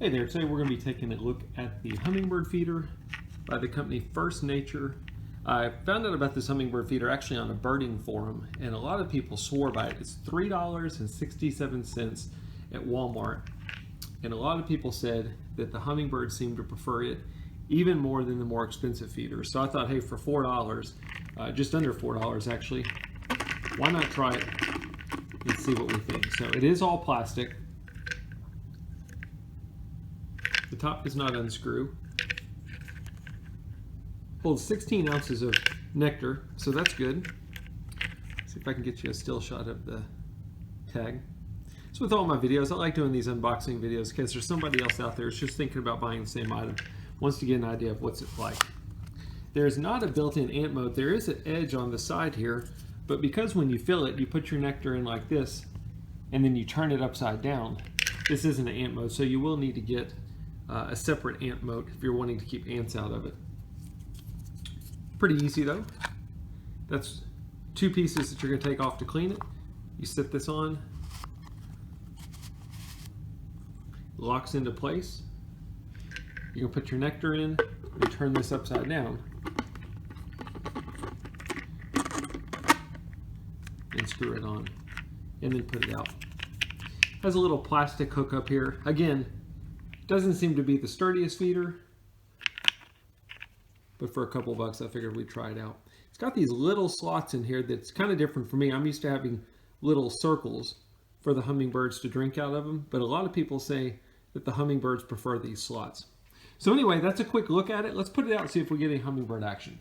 Hey there, today we're going to be taking a look at the Hummingbird feeder by the company First Nature. I found out about this Hummingbird feeder actually on a birding forum, and a lot of people swore by it. It's $3.67 at Walmart, and a lot of people said that the Hummingbird seemed to prefer it even more than the more expensive feeders. So I thought, hey, for $4, just under $4 actually, why not try it and see what we think. So it is all plastic. The top does not unscrew. Holds 16 ounces of nectar, so that's good. See if I can get you a still shot of the tag. So with all my videos, I like doing these unboxing videos because there's somebody else out there who's just thinking about buying the same item, wants to get an idea of what's it like. There's not a built-in ant moat. There is an edge on the side here, but because when you fill it, you put your nectar in like this, and then you turn it upside down. This isn't an ant moat, so you will need to get a separate ant moat if you're wanting to keep ants out of it. Pretty easy though. That's two pieces that you're going to take off to clean it. You set this on, locks into place. You can put your nectar in and turn this upside down and screw it on and then put it out. Has a little plastic hook up here. Again, doesn't seem to be the sturdiest feeder, but for a couple bucks I figured we'd try it out. It's got these little slots in here that's kind of different for me. I'm used to having little circles for the hummingbirds to drink out of them, but a lot of people say that the hummingbirds prefer these slots. So anyway, that's a quick look at it. Let's put it out and see if we get any hummingbird action.